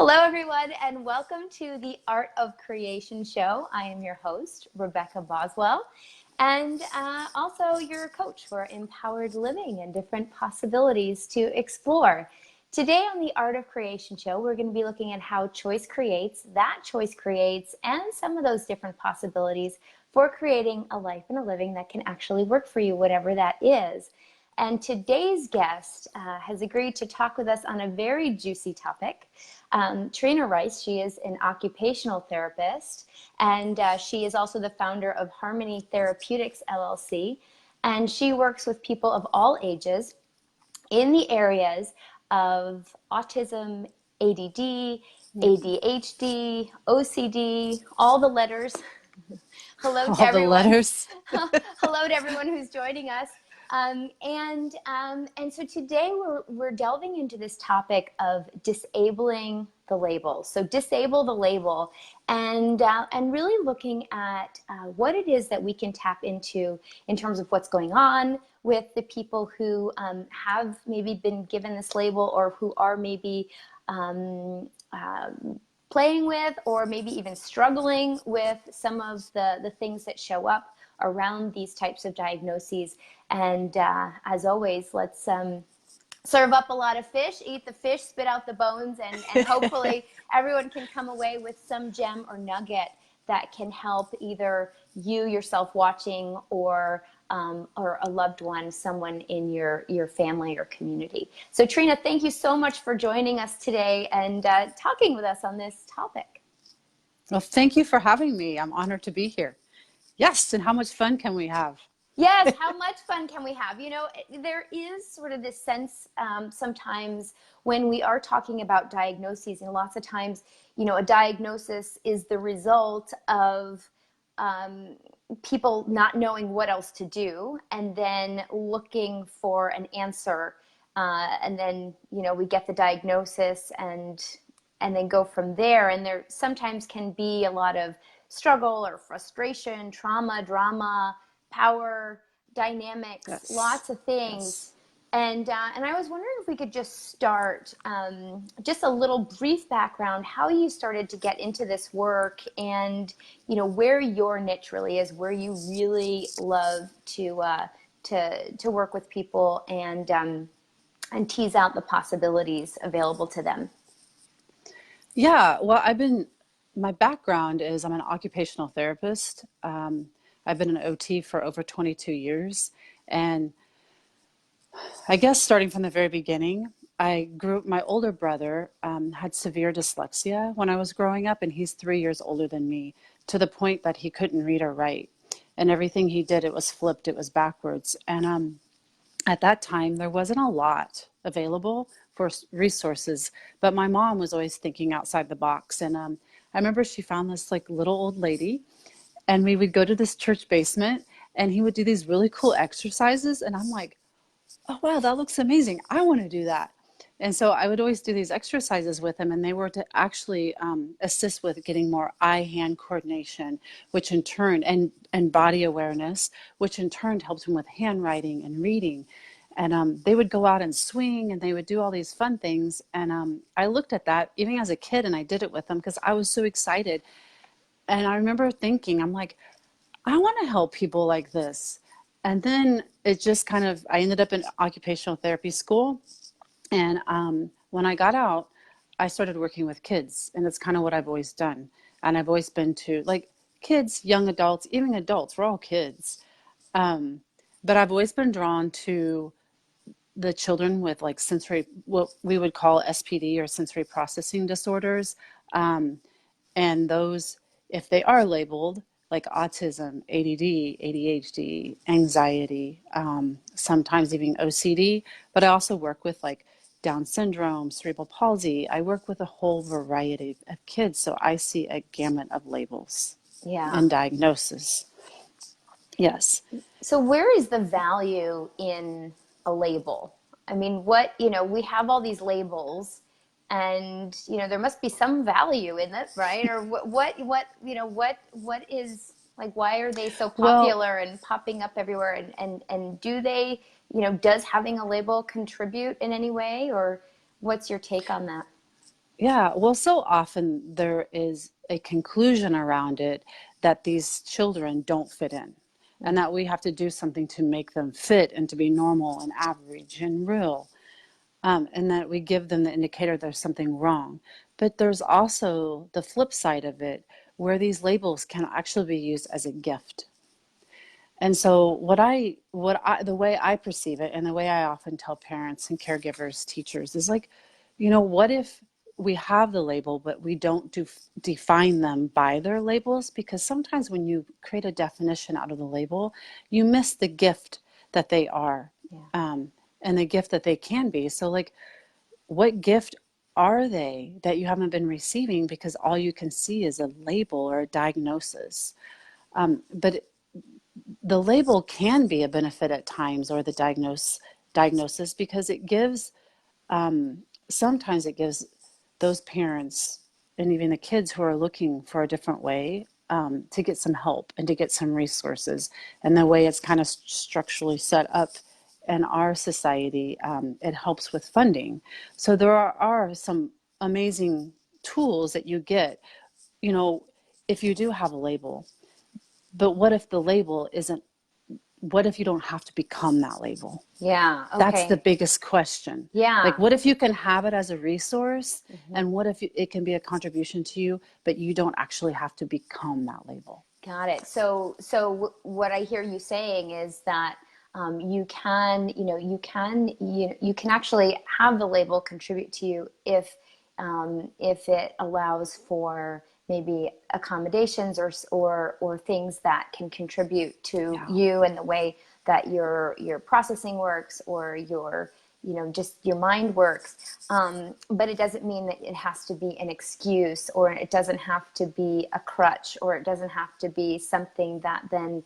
Hello, everyone, and welcome to the Art of Creation show. I am your host, Rebecca Boswell, and also your coach for empowered living and different possibilities to explore. Today on the Art of Creation show, we're going to be looking at how choice creates, and some of those different possibilities for creating a life and a living that can actually work for you, whatever that is. And today's guest has agreed to talk with us on a very juicy topic. Trina Rice, she is an occupational therapist, and she is also the founder of Harmony Therapeutics, LLC. And she works with people of all ages in the areas of autism, ADD, ADHD, OCD, all the letters. Hello to everyone. All the letters. Hello to everyone who's joining us. And so today we're delving into this topic of disabling the label. So disable the label, and really looking at what it is that we can tap into in terms of what's going on with the people who have maybe been given this label, or who are maybe playing with, or maybe even struggling with some of the things that show up around these types of diagnoses. And as always, let's serve up a lot of fish, eat the fish, spit out the bones, and hopefully everyone can come away with some gem or nugget that can help either you yourself watching, or a loved one, someone in your family or community. So Trina, thank you so much for joining us today and talking with us on this topic. Well, thank you for having me. I'm honored to be here. Yes, and how much fun can we have? Yes, how much fun can we have? You know, there is sort of this sense sometimes when we are talking about diagnoses, and lots of times, you know, a diagnosis is the result of people not knowing what else to do, and then looking for an answer. And then, you know, we get the diagnosis and then go from there. And there sometimes can be a lot of struggle or frustration, trauma, drama, power dynamics, Yes. Lots of things. Yes. And I was wondering if we could just start, just a little brief background, how you started to get into this work, and, you know, where your niche really is, where you really love to work with people and tease out the possibilities available to them. Yeah, well, my background is I'm an occupational therapist. I've been an OT for over 22 years. And I guess starting from the very beginning, my older brother had severe dyslexia when I was growing up, and he's 3 years older than me, to the point that he couldn't read or write. And everything he did, it was flipped, it was backwards. And at that time, there wasn't a lot available for resources, but my mom was always thinking outside the box. And I remember she found this like little old lady, and we would go to this church basement, and he would do these really cool exercises. And I'm like, oh, wow, that looks amazing. I want to do that. And so I would always do these exercises with him, and they were to actually assist with getting more eye-hand coordination, which in turn, and body awareness, which in turn helped him with handwriting and reading. And they would go out and swing, and they would do all these fun things. And I looked at that even as a kid, and I did it with them because I was so excited. And I remember thinking, I'm like, I want to help people like this. And then it just kind of, I ended up in occupational therapy school. And when I got out, I started working with kids, and it's kind of what I've always done. And I've always been to like kids, young adults, even adults, we're all kids. But I've always been drawn to the children with like what we would call SPD, or sensory processing disorders. And those, if they are labeled like autism, ADD, ADHD, anxiety, sometimes even OCD, but I also work with like Down syndrome, cerebral palsy. I work with a whole variety of kids, so I see a gamut of labels and diagnosis. Yes. So where is the value in a label? I mean, we have all these labels, and, you know, there must be some value in it, right? Or what is, like, why are they so popular and popping up everywhere? And do they, does having a label contribute in any way, or what's your take on that? Yeah, well, so often there is a conclusion around it that these children don't fit in, and that we have to do something to make them fit and to be normal and average and real, and that we give them the indicator there's something wrong. But there's also the flip side of it, where these labels can actually be used as a gift. And so the way I perceive it, and the way I often tell parents and caregivers, teachers, is like, what if we have the label, but we don't define them by their labels? Because sometimes when you create a definition out of the label, you miss the gift that they are, and the gift that they can be. So like, what gift are they that you haven't been receiving because all you can see is a label or a diagnosis? But the label can be a benefit at times, or the diagnosis, because it gives, sometimes it gives those parents and even the kids who are looking for a different way, to get some help and to get some resources. And the way it's kind of structurally set up in our society, it helps with funding. So there are some amazing tools that you get, if you do have a label. But what if the label isn't, what if you don't have to become that label? Yeah. That's the Okay. biggest question. Yeah. Like, what if you can have it as a resource? And what if it can be a contribution to you, but you don't actually have to become that label? Got it. What I hear you saying is that you can actually have the label contribute to you if it allows for maybe accommodations or things that can contribute to Yeah. you and the way that your processing works, or your just your mind works. But it doesn't mean that it has to be an excuse, or it doesn't have to be a crutch, or it doesn't have to be something that then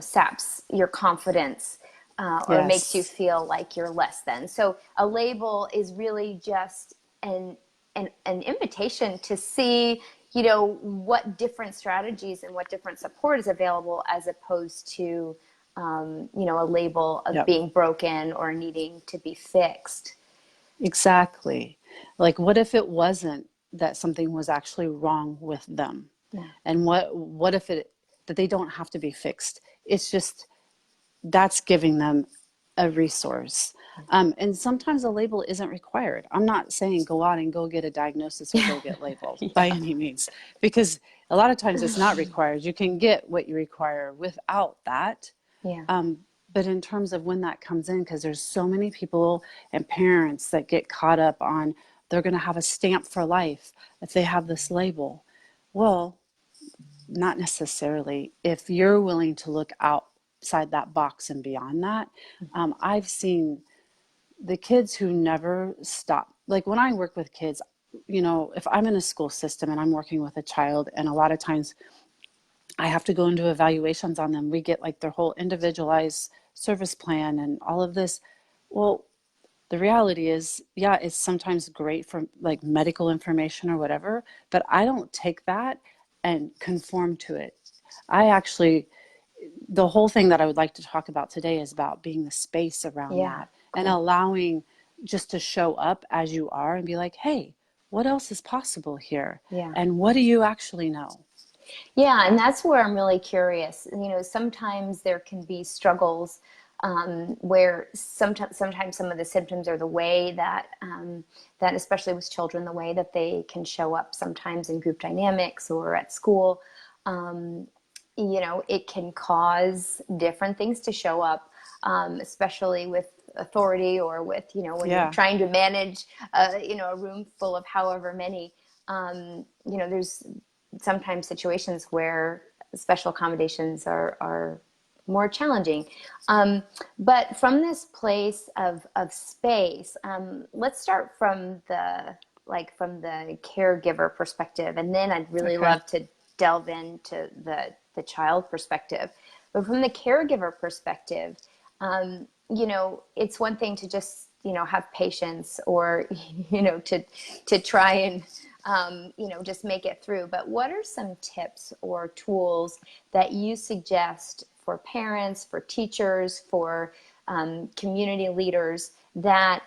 saps your confidence, or makes you Yes. feel like you're less than. So a label is really just an invitation to see what different strategies and what different support is available, as opposed to a label of Yep. being broken or needing to be fixed. Exactly. Like, what if it wasn't that something was actually wrong with them? Yeah. And what if it that they don't have to be fixed? It's just, that's giving them a resource. And sometimes a label isn't required. I'm not saying go out and go get a diagnosis or go get labeled by Yeah. any means, because a lot of times it's not required. You can get what you require without that. Yeah. But in terms of when that comes in, because there's so many people and parents that get caught up on, they're going to have a stamp for life if they have this label. Well, not necessarily. If you're willing to look outside that box and beyond that, I've seen the kids who never stop. Like, when I work with kids, if I'm in a school system and I'm working with a child, and a lot of times I have to go into evaluations on them, we get like their whole individualized service plan and all of this. Well, the reality is, yeah, it's sometimes great for like medical information or whatever, but I don't take that and conform to it. I actually, the whole thing that I would like to talk about today is about being the space around Yeah. that, and Cool. allowing just to show up as you are and be like, hey, what else is possible here? Yeah. And what do you actually know? Yeah, and that's where I'm really curious. Sometimes there can be struggles, where sometimes some of the symptoms are the way that especially with children, the way that they can show up sometimes in group dynamics or at school. Um, it can cause different things to show up, especially with authority, or with, when you're Yeah. trying to manage, a room full of however many. There's sometimes situations where special accommodations are more challenging. But from this place of space, let's start from the caregiver perspective, and then I'd really Okay. love to delve into the child perspective. But from the caregiver perspective, it's one thing to just have patience, or to try and just make it through. But what are some tips or tools that you suggest for parents, for teachers, for community leaders that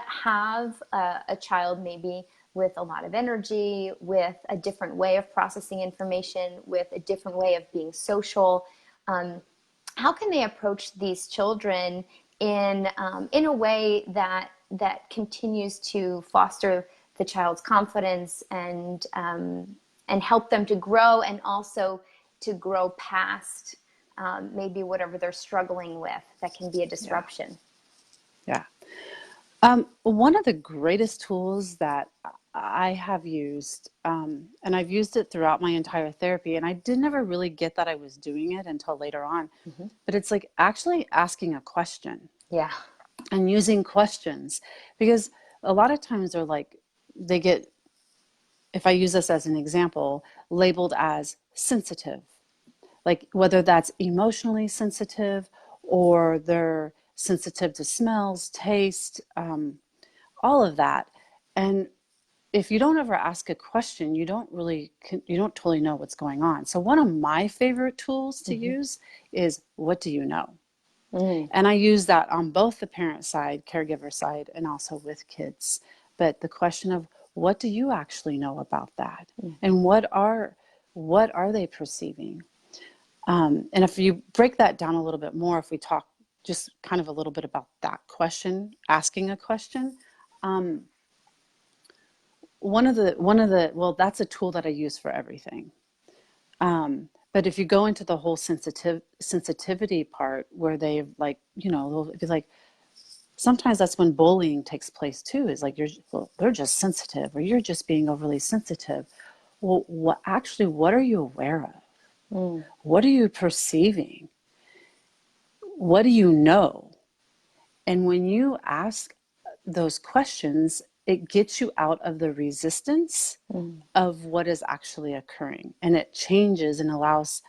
have a child maybe with a lot of energy, with a different way of processing information, with a different way of being social. How can they approach these children in a way that continues to foster the child's confidence and help them to grow, and also to grow past maybe whatever they're struggling with that can be a disruption? Yeah. One of the greatest tools that I have used, and I've used it throughout my entire therapy, and I did never really get that I was doing it until later on, but it's like actually asking a question. Yeah. And using questions, because a lot of times they're like, they get, if I use this as an example, labeled as sensitive, like whether that's emotionally sensitive or they're sensitive to smells, taste, all of that. And if you don't ever ask a question, you don't totally know what's going on. So one of my favorite tools to use is, what do you know? And I use that on both the parent side, caregiver side, and also with kids. But the question of, what do you actually know about that? And what are they perceiving? And if you break that down a little bit more, if we talk just kind of a little bit about that question, asking a question, well, that's a tool that I use for everything. But if you go into the whole sensitivity part, where they like, they'll be like, sometimes that's when bullying takes place too, is like, they're just sensitive, or you're just being overly sensitive. Well, what are you aware of? What are you perceiving? What do you know? And when you ask those questions, it gets you out of the resistance of what is actually occurring. And it changes and allows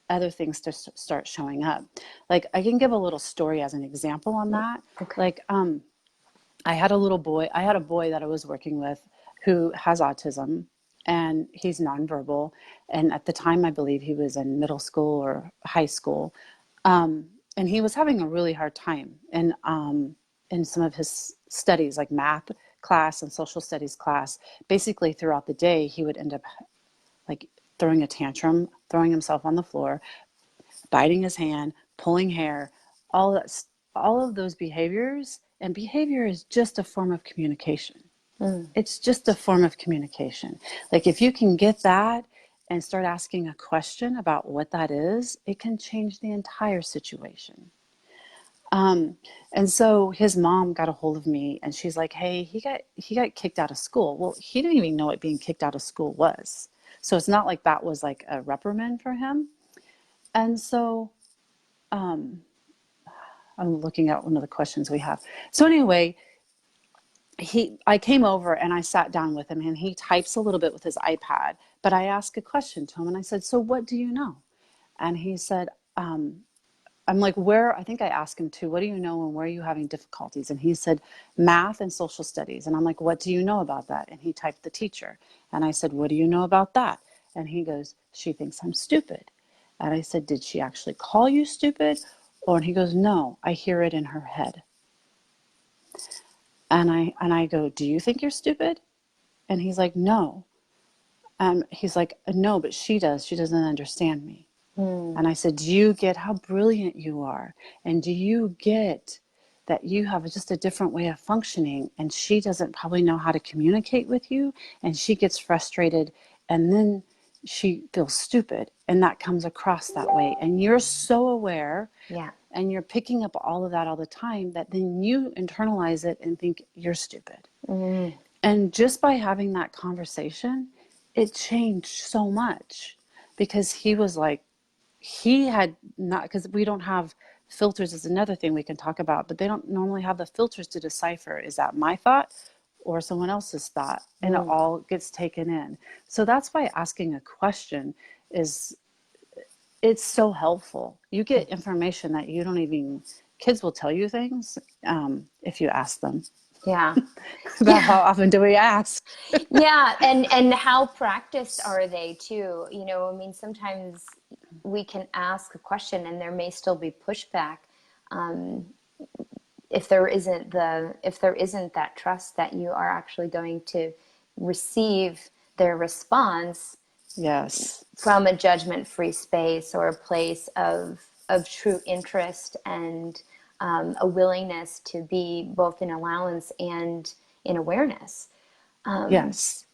other things to start showing up. Like, I can give a little story as an example on that. Okay. Like, I had a boy that I was working with who has autism, and he's nonverbal. And at the time, I believe he was in middle school or high school. And he was having a really hard time in some of his studies, like math class and social studies class. Basically, throughout the day, he would end up like throwing a tantrum, throwing himself on the floor, biting his hand, pulling hair, all of those behaviors. And behavior is just a form of communication. It's just a form of communication. Like, if you can get that and start asking a question about what that is, it can change the entire situation. And so his mom got a hold of me, and she's like, hey, he got kicked out of school. Well, he didn't even know what being kicked out of school was. So it's not like that was like a reprimand for him. And so I'm looking at one of the questions we have. So anyway, I came over and I sat down with him, and he types a little bit with his iPad, but I asked a question to him, and I said, so what do you know? And he said, I'm like, I think I asked him too, what do you know and where are you having difficulties? And he said, math and social studies. And I'm like, what do you know about that? And he typed the teacher. And I said, what do you know about that? And he goes, she thinks I'm stupid. And I said, did she actually call you stupid? And he goes, no, I hear it in her head. And I go, do you think you're stupid? And he's like, no. He's like, no, but she does. She doesn't understand me. And I said, do you get how brilliant you are? And do you get that you have just a different way of functioning? And she doesn't probably know how to communicate with you. And she gets frustrated. And then she feels stupid. And that comes across that way. And you're so aware. Yeah. And you're picking up all of that all the time, that then you internalize it and think you're stupid. And just by having that conversation, it changed so much, because he was like, he had not, because we don't have filters is another thing we can talk about, but they don't normally have the filters to decipher, is that my thought or someone else's thought? And it all gets taken in. So that's why asking a question it's so helpful. You get information that you don't even, kids will tell you things if you ask them. Yeah. About how often do we ask? Yeah. And how practiced are they too? I mean, sometimes we can ask a question and there may still be pushback. if there isn't that trust that you are actually going to receive their response Yes. from a judgment-free space or a place of true interest and a willingness to be both in allowance and in awareness. Yes.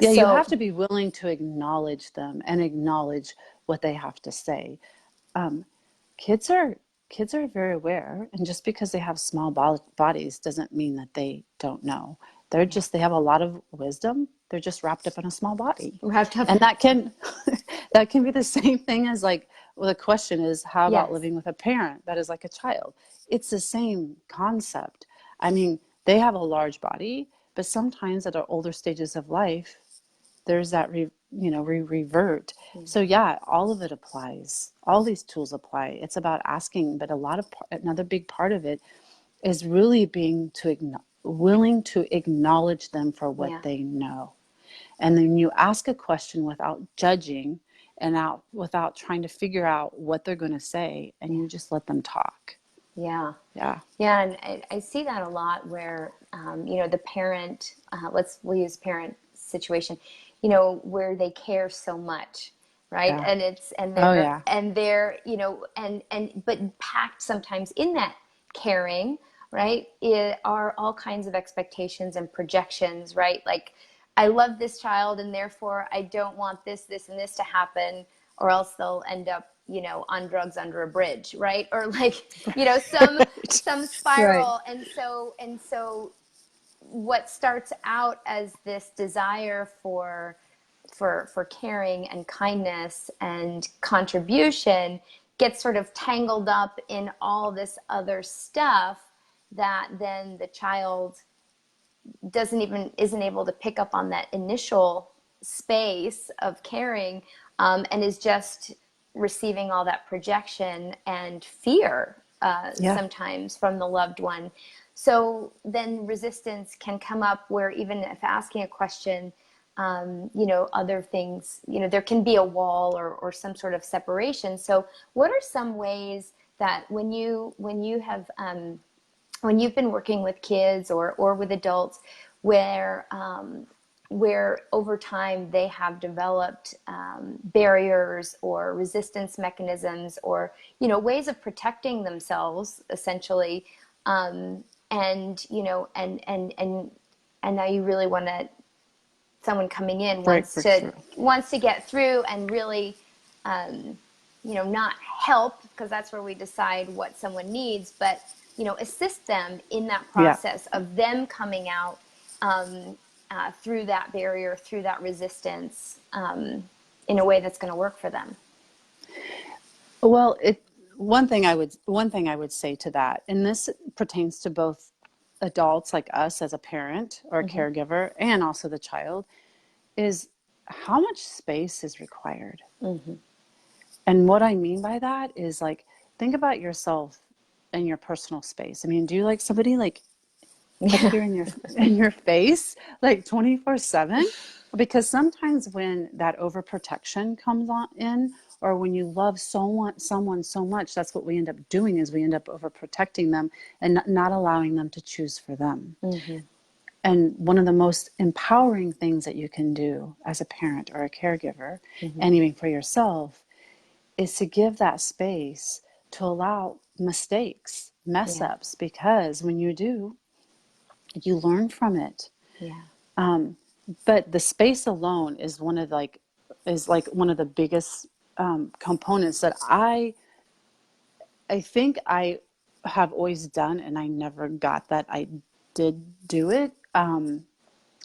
Yeah, you So have to be willing to acknowledge them and acknowledge what they have to say. Um, kids are very aware, and just because they have small bodies doesn't mean that they don't know. They have a lot of wisdom. They're just wrapped up in a small body. wrapped up. And that can that can be the same thing as like, well, the question is, how about Yes. living with a parent that is like a child? It's the same concept. I mean, they have a large body, but sometimes at our older stages of life, there's that revert. So yeah, all of it applies. All these tools apply. It's about asking, but another big part of it is really being willing to acknowledge them for what Yeah. they know. And then you ask a question without judging and without trying to figure out what they're going to say, and you just let them talk. Yeah. Yeah. Yeah, and I see that a lot where, the parent, we'll use parent situation, where they care so much, right? Yeah. And Oh yeah. they're, but packed sometimes in that caring, right, are all kinds of expectations and projections, right? Like, I love this child and therefore I don't want this, and this to happen, or else they'll end up, on drugs under a bridge, right? Or like, some Right. spiral. And so what starts out as this desire for caring and kindness and contribution gets sort of tangled up in all this other stuff that then the child isn't able to pick up on that initial space of caring, and is just receiving all that projection and fear, Yeah. sometimes from the loved one. So then resistance can come up where even if asking a question, other things, there can be a wall or some sort of separation. So what are some ways that when you've been working with kids or with adults where over time they have developed barriers or resistance mechanisms or ways of protecting themselves essentially, and now you really want to someone coming in Break through. wants to get through and really not help, because that's where we decide what someone needs, but assist them in that Yeah. process of them coming out, through that barrier, through that resistance, in a way that's going to work for them. Well, one thing I would say to that, and this pertains to both adults like us as a parent or a caregiver, and also the child, is how much space is required. And what I mean by that is, like, think about yourself and your personal space. I mean, do you like somebody like up here in your face like 24/7? Because sometimes when that overprotection comes in, or when you love someone so much, that's what we end up doing, is we end up overprotecting them and not allowing them to choose for them. And one of the most empowering things that you can do as a parent or a caregiver, and even for yourself, is to give that space to allow mistakes, mess Yeah. ups, because when you do, you learn from it. Yeah. But the space alone is one of one of the biggest components that I think I have always done, and I never got that I did do it. And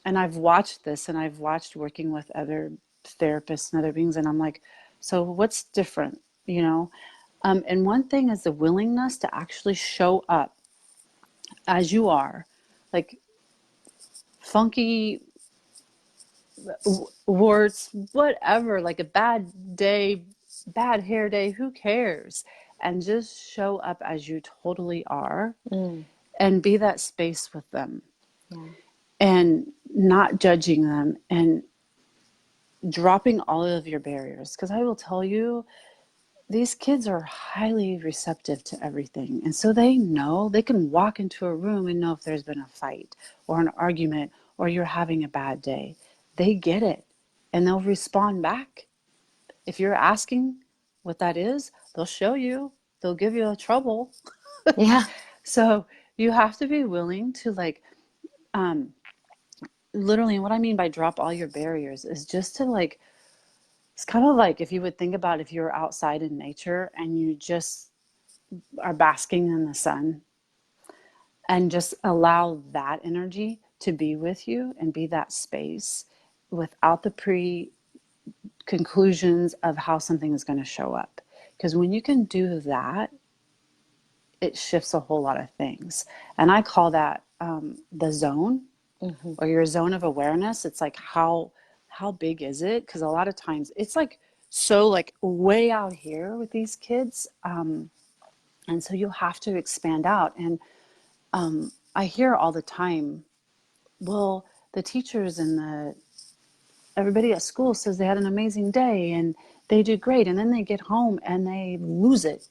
I've watched this, and I've watched working with other therapists and other beings, and I'm like, so what's different, and one thing is the willingness to actually show up as you are, like funky warts, whatever, like a bad day, bad hair day, who cares? And just show up as you totally are, and be that space with them, and not judging them, and dropping all of your barriers. Because I will tell you, these kids are highly receptive to everything. And so they know, they can walk into a room and know if there's been a fight or an argument or you're having a bad day. They get it and they'll respond back. If you're asking what that is, they'll show you, they'll give you a trouble. Yeah. So you have to be willing to like, literally, and what I mean by drop all your barriers is just to like, it's kind of like if you would think about if you're outside in nature and you just are basking in the sun and just allow that energy to be with you and be that space without the conclusions of how something is going to show up. Because when you can do that, it shifts a whole lot of things. And I call that the zone or your zone of awareness. It's like how big is it? Because a lot of times it's like so like way out here with these kids. And so you'll have to expand out. And I hear all the time, well, the teachers and everybody at school says they had an amazing day and they do great. And then they get home and they lose it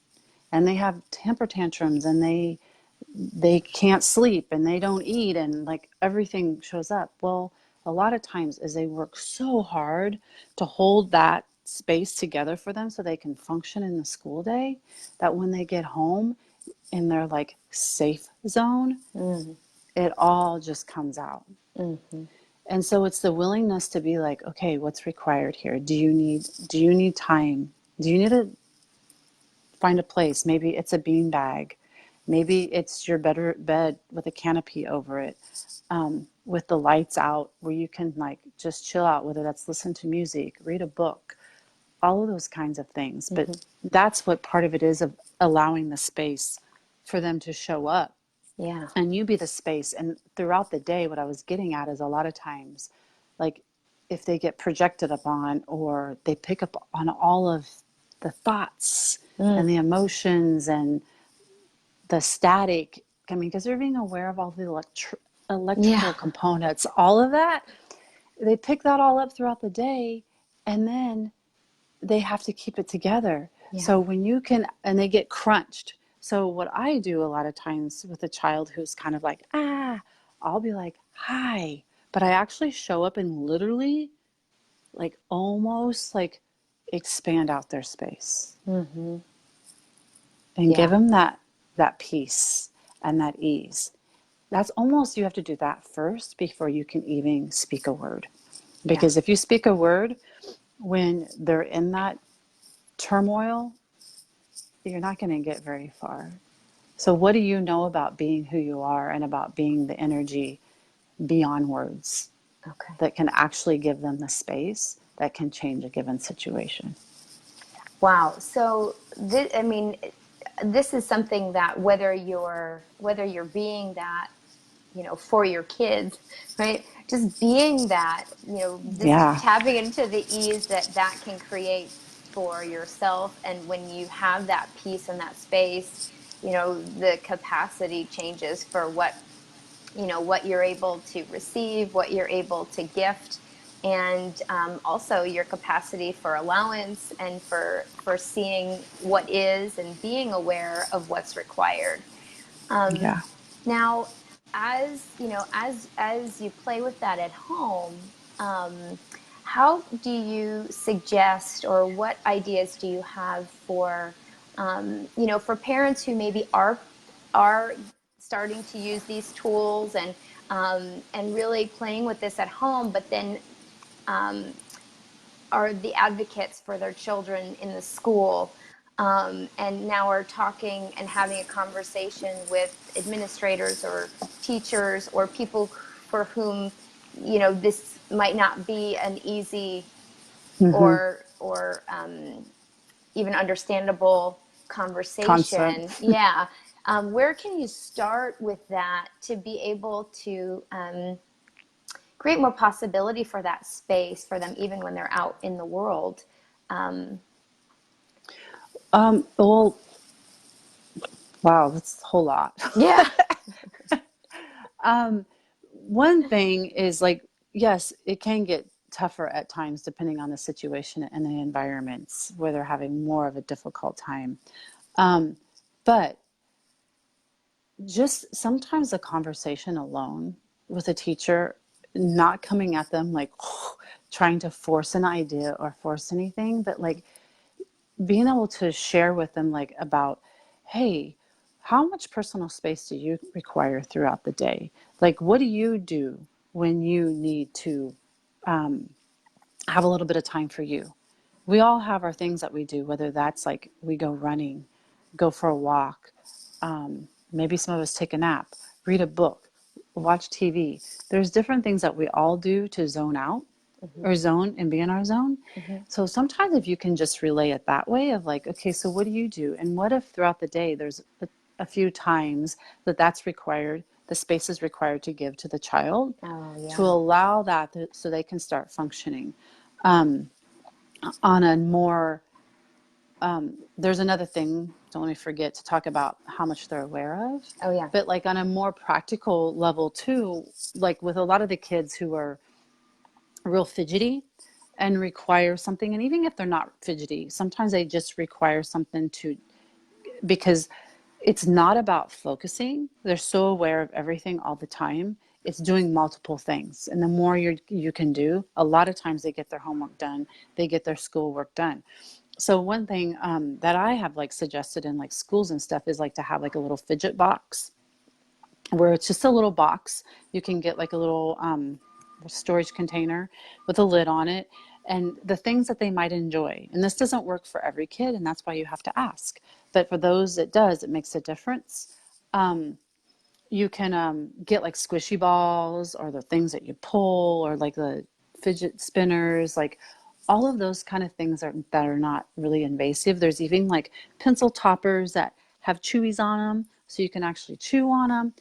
and they have temper tantrums and they can't sleep and they don't eat and like everything shows up. Well, a lot of times is they work so hard to hold that space together for them so they can function in the school day that when they get home in their like safe zone, it all just comes out. And so it's the willingness to be like, okay, what's required here? Do you need time? Do you need to find a place? Maybe it's a bean bag. Maybe it's your bed with a canopy over it, with the lights out where you can like just chill out, whether that's listen to music, read a book, all of those kinds of things. But that's what part of it is, of allowing the space for them to show up. Yeah. And you be the space. And throughout the day, what I was getting at is a lot of times, like if they get projected upon or they pick up on all of the thoughts and the emotions and the static, I mean, because they're being aware of all the electrical components, all of that, they pick that all up throughout the day and then they have to keep it together. Yeah. So when you can, and they get crunched. So what I do a lot of times with a child who's kind of like, I'll be like, hi, but I actually show up and literally like almost like expand out their space and give them that peace and that ease. That's almost, you have to do that first before you can even speak a word. Because if you speak a word when they're in that turmoil, you're not going to get very far. So what do you know about being who you are and about being the energy beyond words that can actually give them the space that can change a given situation? Wow. So this is something that whether you're being that, for your kids, right? Just being that, this tapping into the ease that can create for yourself. And when you have that peace and that space, the capacity changes for what you're able to receive, what you're able to gift, and also your capacity for allowance and for seeing what is and being aware of what's required. Now, as you play with that at home, how do you suggest, or what ideas do you have for for parents who maybe are starting to use these tools and really playing with this at home, but then are the advocates for their children in the school, and now are talking and having a conversation with administrators or teachers or people for whom this might not be an easy or even understandable conversation. Concept. Yeah. Where can you start with that to be able to create more possibility for that space for them, even when they're out in the world? Well, wow, that's a whole lot. Yeah. One thing is like, yes, it can get tougher at times, depending on the situation and the environments where they're having more of a difficult time. But just sometimes a conversation alone with a teacher, not coming at them like trying to force an idea or force anything, but like being able to share with them like about, hey, how much personal space do you require throughout the day? Like, what do you do when you need to have a little bit of time for you? We all have our things that we do, whether that's like we go running, go for a walk, maybe some of us take a nap, read a book, watch TV. There's different things that we all do to zone out or zone and be in our zone. So sometimes if you can just relay it that way of like, okay, so what do you do? And what if throughout the day there's a few times that that's required, the space is required to give to the child to allow that so they can start functioning on a more, there's another thing, don't let me forget to talk about how much they're aware of. Oh, yeah. But like on a more practical level too, like with a lot of the kids who are real fidgety and require something, and even if they're not fidgety, sometimes they just require something to, because it's not about focusing. They're so aware of everything all the time. It's doing multiple things. And the more you can do, a lot of times they get their homework done, they get their schoolwork done. So one thing that I have like suggested in like schools and stuff is like to have like a little fidget box where it's just a little box. You can get like a little storage container with a lid on it, and the things that they might enjoy. And this doesn't work for every kid, and that's why you have to ask. But for those it does, it makes a difference. You can get like squishy balls or the things that you pull, or like the fidget spinners, like all of those kind of things that are not really invasive. There's even like pencil toppers that have chewies on them, so you can actually chew on them.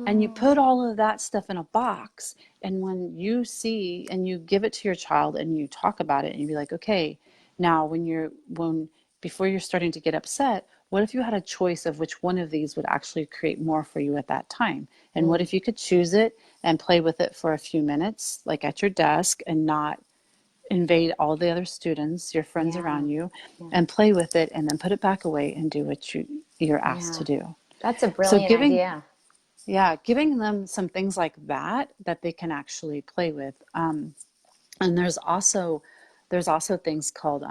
And you put all of that stuff in a box. And when you see and you give it to your child and you talk about it and you be like, okay, now before you're starting to get upset, what if you had a choice of which one of these would actually create more for you at that time? And what if you could choose it and play with it for a few minutes, like at your desk, and not invade all the other students, your friends around you, and play with it, and then put it back away and do what you're asked to do. That's a brilliant idea. Giving them some things like that they can actually play with. And there's also things called,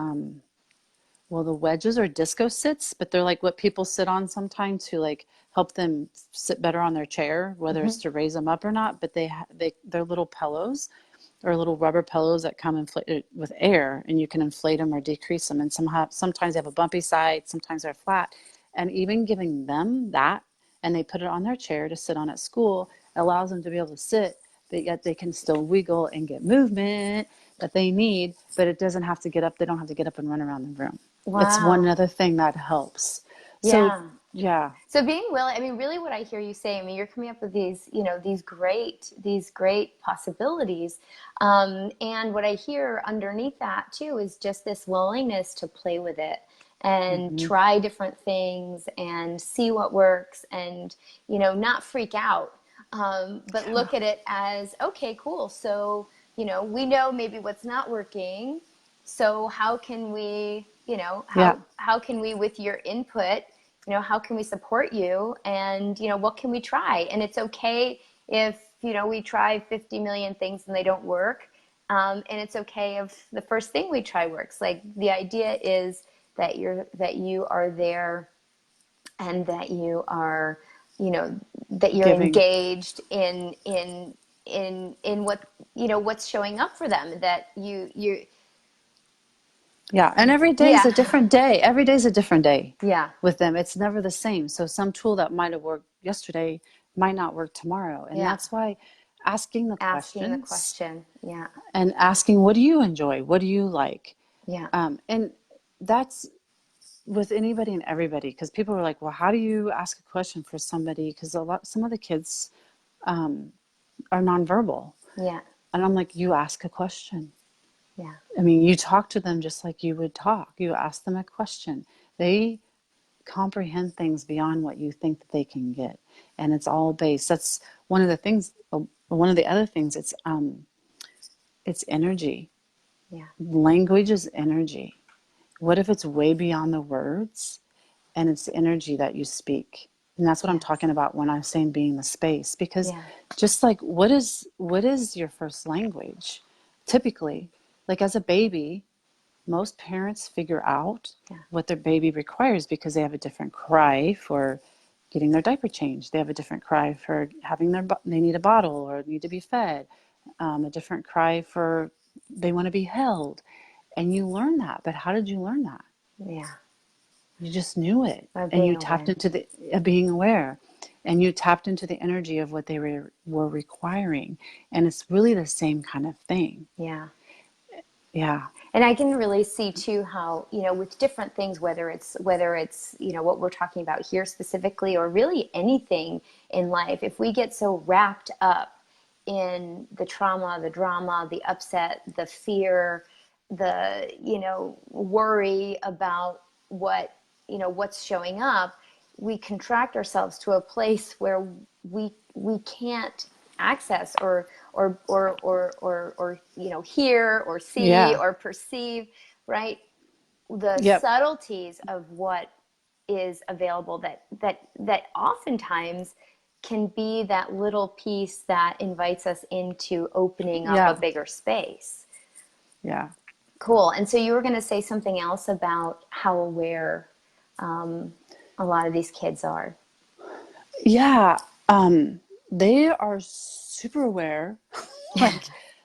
well, the wedges or disco sits, but they're like what people sit on sometimes to like help them sit better on their chair, whether it's to raise them up or not. But they're little pillows or little rubber pillows that come inflated with air, and you can inflate them or decrease them. And sometimes they have a bumpy side, sometimes they're flat. And even giving them that, and they put it on their chair to sit on at school, allows them to be able to sit, but yet they can still wiggle and get movement that they need, but it doesn't have to get up. They don't have to get up and run around the room. Wow. It's one other thing that helps. So, yeah. So being willing, I mean, really what I hear you say, I mean, you're coming up with these, these great possibilities. And what I hear underneath that too is just this willingness to play with it and try different things and see what works, and, not freak out, but look at it as, okay, cool. So, we know maybe what's not working. So how can we, how can we, with your input, how can we support you, and, what can we try? And it's okay if, we try 50 million things and they don't work. And it's okay if the first thing we try works. Like, the idea is that you are there, and that you are, that you're Giving. engaged in what, what's showing up for them, that you. Yeah. And every day is a different day. Every day is a different day. Yeah. With them. It's never the same. So some tool that might have worked yesterday might not work tomorrow. And that's why asking the question. Yeah. And asking, what do you enjoy? What do you like? Yeah. And that's with anybody and everybody, because people are like, well, how do you ask a question for somebody? Because some of the kids are nonverbal. Yeah. And I'm like, you ask a question. Yeah. I mean, you talk to them just like you would talk. You ask them a question. They comprehend things beyond what you think that they can get. And it's all based. That's one of the things. One of the other things, it's it's energy. Yeah. Language is energy. What if it's way beyond the words and it's the energy that you speak? And that's what I'm Yes. talking about when I'm saying being the space. Because Yeah. just like what is your first language? Typically, like as a baby, most parents figure out Yeah. what their baby requires because they have a different cry for getting their diaper changed. They have a different cry for having they need a bottle or need to be fed. A different cry for they want to be held. And you learn that. But how did you learn that? Yeah. You just knew it. By And being you tapped aware. into the being aware. And you tapped into the energy of what they were requiring. And it's really the same kind of thing. Yeah. Yeah. And I can really see too how, with different things, whether it's, what we're talking about here specifically, or really anything in life, if we get so wrapped up in the trauma, the drama, the upset, the fear, the, worry about what's showing up, we contract ourselves to a place where we can't access or hear or see Yeah. or perceive, right, the Yep. subtleties of what is available, that oftentimes can be that little piece that invites us into opening up a Yeah. bigger space. Yeah. Cool. And so you were going to say something else about how aware a lot of these kids are. Yeah. They are super aware. like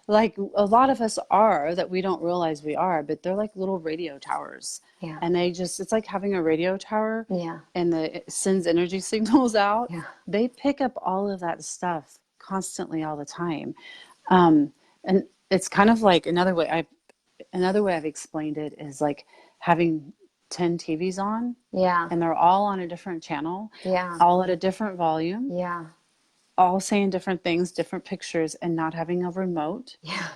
like a lot of us are that we don't realize we are, but they're like little radio towers. Yeah. And it's like having a radio tower Yeah. and it sends energy signals out. Yeah. They pick up all of that stuff constantly all the time. And it's kind of like another way I've explained it is like having 10 TVs on Yeah. and they're all on a different channel, Yeah. all at a different volume, Yeah. all saying different things, different pictures, and not having a remote Yeah.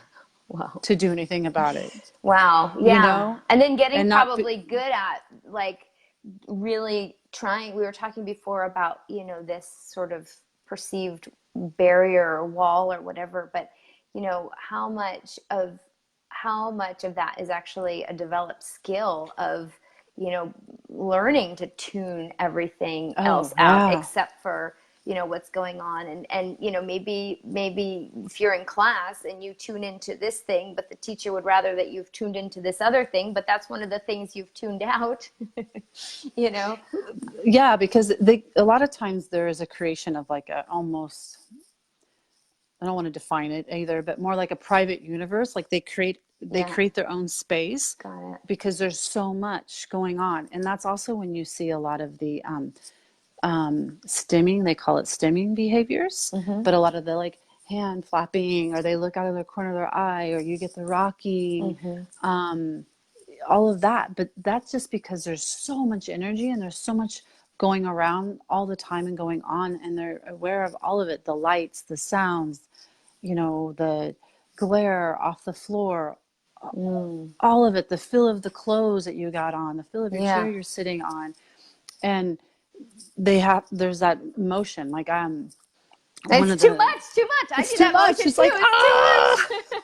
Wow. to do anything about it, Wow. you Yeah. know? And then getting And not, probably good at like really trying. We were talking before about, this sort of perceived barrier or wall or whatever, but how much of that is actually a developed skill of, learning to tune everything oh, else out yeah. except for what's going on, and maybe if you're in class and you tune into this thing, but the teacher would rather that you've tuned into this other thing, but that's one of the things you've tuned out. you know Yeah, because a lot of times there is a creation of like a almost, I don't want to define it either, but more like a private universe. Like they yeah, create their own space got it. because there's so much going on. And that's also when you see a lot of the stimming, they call it stimming behaviors, Mm-hmm. but a lot of the like hand flapping, or they look out of the corner of their eye, or you get the rocking, Mm-hmm. all of that. But that's just because there's so much energy and there's so much going around all the time and going on, and they're aware of all of it, the lights, the sounds, the glare off the floor, Mm. all of it, the feel of the clothes that you got on, the feel of your chair Yeah. you're sitting on. And there's that motion, like one It's of too the much, too much. I it's do too that much. motion It's too. like,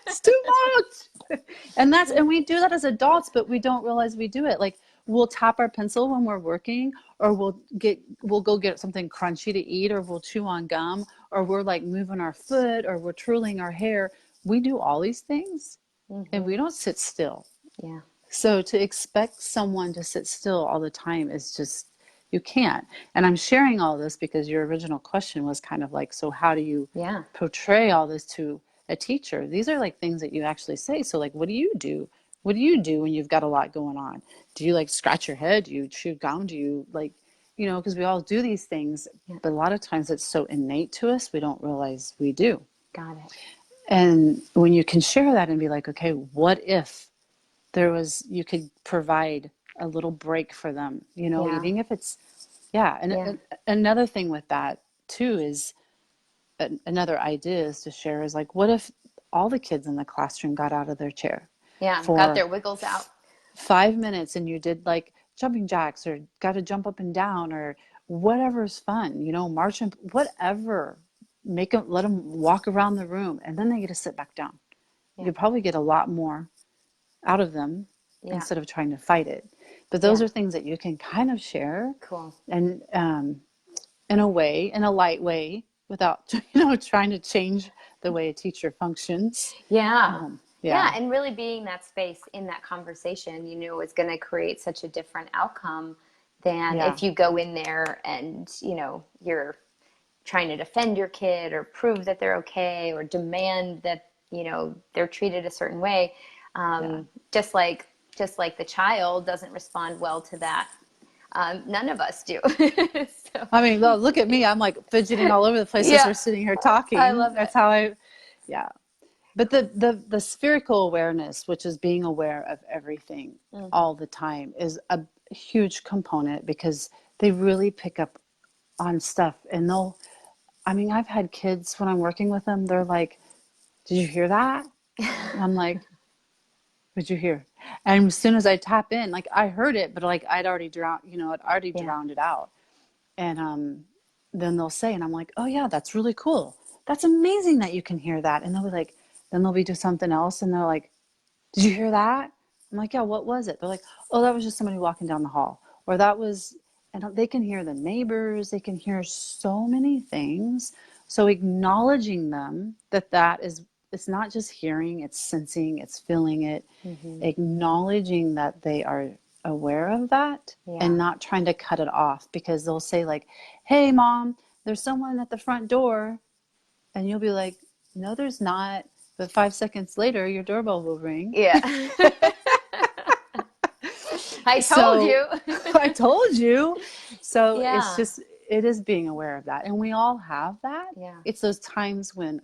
It's too it's much. too much. And we do that as adults, but we don't realize we do it. Like we'll tap our pencil when we're working, or we'll go get something crunchy to eat, or we'll chew on gum, or we're like moving our foot, or we're twirling our hair. We do all these things and Mm-hmm. we don't sit still. Yeah. So to expect someone to sit still all the time is just, you can't. And I'm sharing all this because your original question was kind of like, so how do you Yeah. portray all this to a teacher? These are like things that you actually say. So like, what do you do? What do you do when you've got a lot going on? Do you like scratch your head? Do you chew gum? Do you like, because we all do these things, Yeah. but a lot of times it's so innate to us, we don't realize we do. Got it. And when you can share that and be like, okay, what if you could provide a little break for them, Yeah. even if it's, yeah. And Yeah. another thing with that too is another idea is to share is like, what if all the kids in the classroom got out of their chair Yeah. Got for their wiggles out. 5 minutes and you did like jumping jacks or got to jump up and down or whatever's fun, marching, whatever, let them walk around the room, and then they get to sit back down you'll probably get a lot more out of them Yeah. instead of trying to fight it. But those are things that you can kind of share. Cool. And in a way, in a light way, without, trying to change the way a teacher functions. Yeah. Yeah. And really being that space in that conversation, is going to create such a different outcome than if you go in there and, you're trying to defend your kid or prove that they're okay or demand that, they're treated a certain way. Just like the child doesn't respond well to that. None of us do. So. I mean, look at me. I'm like fidgeting all over the place as we're sitting here talking. I love That's it. how but the spherical awareness, which is being aware of everything all the time, is a huge component because they really pick up on stuff. And I've had kids when I'm working with them, they're like, "Did you hear that?" And I'm like, "What'd you hear?" And as soon as I tap in, like I heard it, but like I'd already drowned it out. And then they'll say, and I'm like, "Oh yeah, that's really cool. That's amazing that you can hear that." And they'll be like, then they'll be doing something else, and they're like, "Did you hear that?" I'm like, "Yeah, what was it?" They're like, "Oh, that was just somebody walking down the hall," or that was, and they can hear the neighbors. They can hear so many things. So acknowledging them that is, it's not just hearing, it's sensing, it's feeling it, acknowledging that they are aware of that and not trying to cut it off, because they'll say like, "Hey mom, there's someone at the front door." And you'll be like, "No, there's not." But 5 seconds later, your doorbell will ring. Yeah. I told you. I told you. So Yeah. it's just, it is being aware of that. And we all have that. Yeah. It's those times when,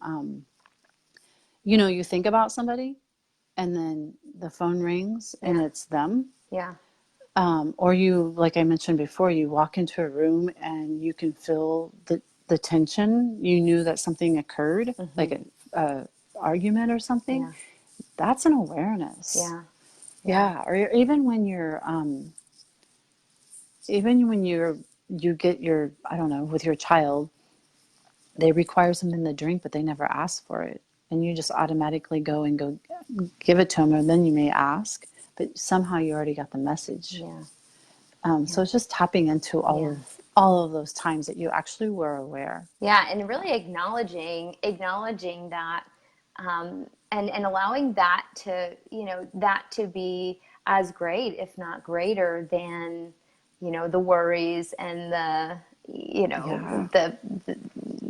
you think about somebody and then the phone rings and it's them. Yeah. Or you, like I mentioned before, you walk into a room and you can feel the tension. You knew that something occurred, like a argument or something. Yeah. That's an awareness. Yeah. Yeah. Or even when you get your, I don't know, with your child, they require something to drink, but they never ask for it. And you just automatically go give it to them, or then you may ask, but somehow you already got the message. Yeah. So it's just tapping into all of those times that you actually were aware. Yeah, and really acknowledging that, and allowing that to be as great, if not greater than, the worries and the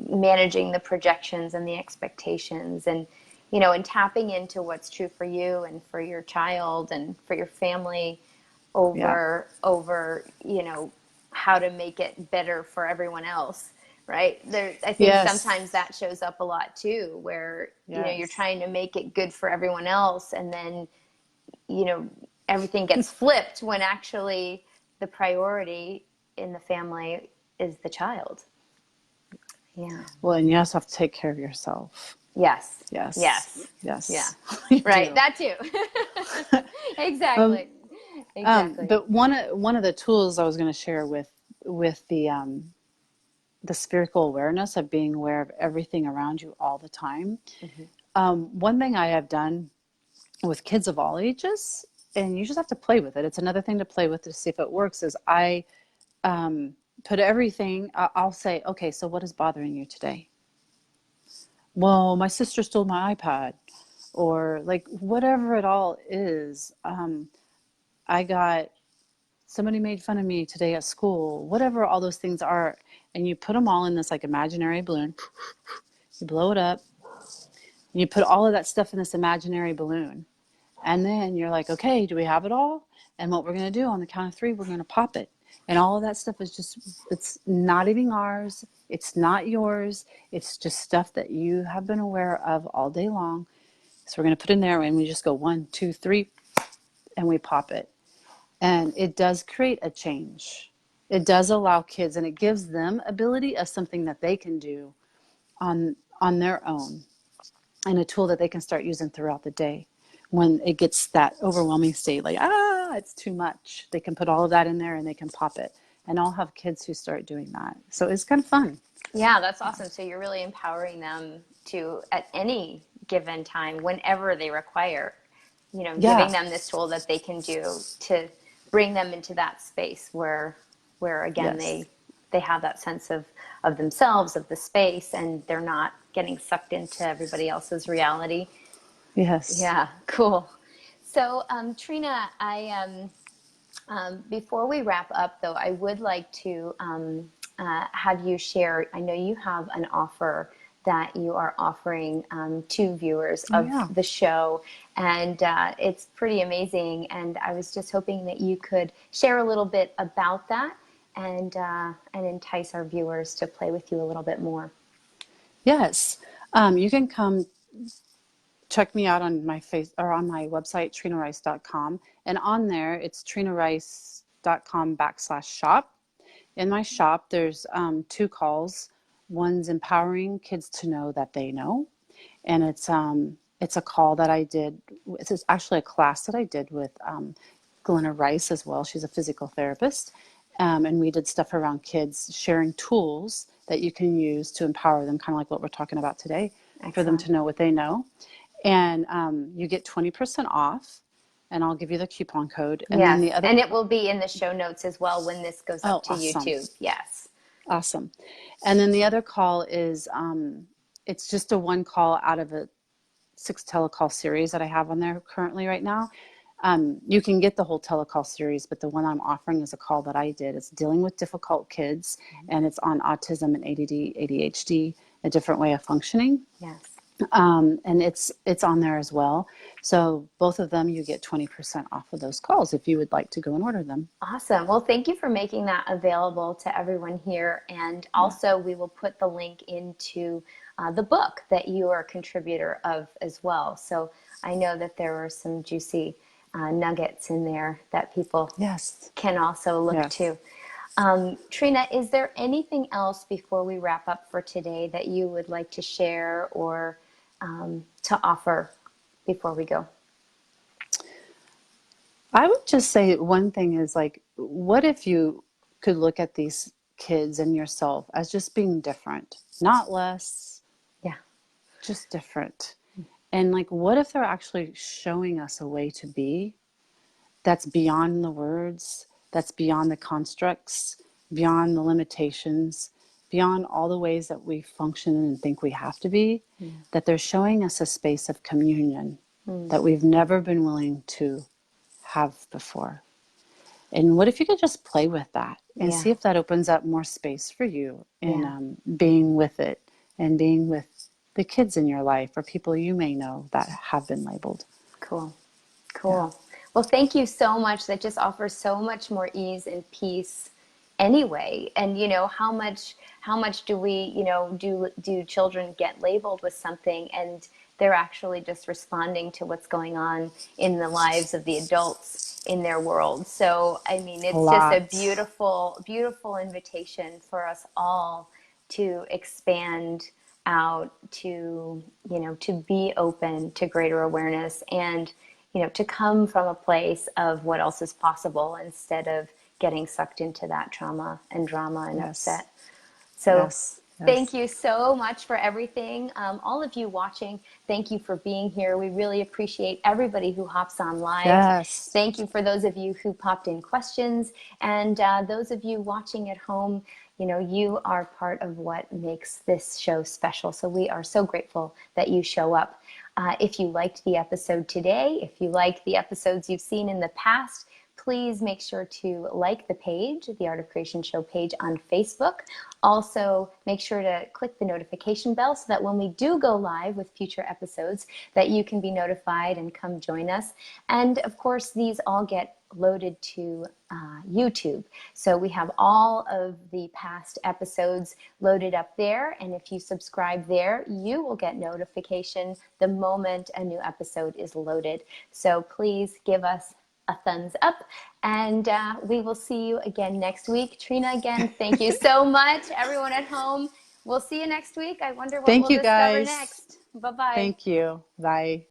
managing the projections and the expectations, and tapping into what's true for you and for your child and for your family over how to make it better for everyone else, right? I think sometimes that shows up a lot too, where you're trying to make it good for everyone else, and then everything gets flipped when actually the priority in the family is the child. Yeah. Well, and you also have to take care of yourself. Yes. Yes. Yes. Yes. Yeah. Right. That too. Exactly. Exactly. But one of the tools I was going to share with the spherical awareness of being aware of everything around you all the time. One thing I have done with kids of all ages, and you just have to play with it. It's another thing to play with to see if it works, is I put everything, I'll say, "Okay, so what is bothering you today?" "Well, my sister stole my iPad," or like whatever it all is. I got, somebody made fun of me today at school, whatever all those things are. And you put them all in this like imaginary balloon. You blow it up. And you put all of that stuff in this imaginary balloon. And then you're like, "Okay, do we have it all?" And what we're going to do on the count of 3, we're going to pop it. And all of that stuff is just, it's not even ours. It's not yours. It's just stuff that you have been aware of all day long. So we're going to put in there, and we just go 1, 2, 3, and we pop it. And it does create a change. It does allow kids, and it gives them ability of something that they can do on their own, and a tool that they can start using throughout the day. When it gets that overwhelming state, like, it's too much, they can put all of that in there and they can pop it. And I'll have kids who start doing that. So it's kind of fun. Yeah, that's awesome. So you're really empowering them to, at any given time, whenever they require, Yeah. giving them this tool that they can do to bring them into that space where again, Yes. they have that sense of themselves, of the space, and they're not getting sucked into everybody else's reality. Yes. Yeah, cool. So, Trina, before we wrap up, though, I would like to have you share. I know you have an offer that you are offering to viewers Oh, of yeah. the show, and it's pretty amazing. And I was just hoping that you could share a little bit about that and entice our viewers to play with you a little bit more. Yes. You can come check me out on my on my website, trinarice.com. And on there, it's trinarice.com/shop. In my shop, there's 2 calls. One's empowering kids to know that they know. And it's a call that I did. It's actually a class that I did with Trina Rice as well. She's a physical therapist. And we did stuff around kids sharing tools that you can use to empower them, kind of like what we're talking about today, Excellent. for them to know what they know. And you get 20% off, and I'll give you the coupon code. And Yes, then the other, and it will be in the show notes as well when this goes up to awesome. YouTube. Yes. Awesome. And then the other call is, it's just a 1 call out of a 6 telecall series that I have on there currently right now. You can get the whole telecall series, but the one I'm offering is a call that I did. It's dealing with difficult kids, and it's on autism and ADD, ADHD, a different way of functioning. Yes. And it's on there as well. So both of them, you get 20% off of those calls if you would like to go and order them. Awesome. Well, thank you for making that available to everyone here. And also, we will put the link into the book that you are a contributor of as well. So I know that there are some juicy nuggets in there that people can also look to. Trina, is there anything else before we wrap up for today that you would like to share or to offer before we go? I would just say one thing is, like, what if you could look at these kids and yourself as just being different, not less, just different. And like, what if they're actually showing us a way to be that's beyond the words, that's beyond the constructs, beyond the limitations, beyond all the ways that we function and think we have to be, that they're showing us a space of communion that we've never been willing to have before. And what if you could just play with that and see if that opens up more space for you in being with it and being with the kids in your life or people you may know that have been labeled. Cool. Well, thank you so much. That just offers so much more ease and peace anyway. And how much do we, do children get labeled with something and they're actually just responding to what's going on in the lives of the adults in their world. So, I mean, it's just a beautiful, beautiful invitation for us all to expand out, to, to be open to greater awareness and, to come from a place of what else is possible instead of getting sucked into that trauma and drama and upset. So thank you so much for everything. All of you watching, thank you for being here. We really appreciate everybody who hops on live. Thank you for those of you who popped in questions. And those of you watching at home, you are part of what makes this show special. So we are so grateful that you show up. If you liked the episode today, if you like the episodes you've seen in the past, please make sure to like the page, the Art of Creation Show page on Facebook. Also, make sure to click the notification bell so that when we do go live with future episodes, that you can be notified and come join us. And of course, these all get loaded to YouTube. So we have all of the past episodes loaded up there. And if you subscribe there, you will get notification the moment a new episode is loaded. So please give us a thumbs up, and we will see you again next week. Trina, again, thank you so much. Everyone at home, we'll see you next week. I wonder what we'll discover next. Bye-bye. Thank you. Bye.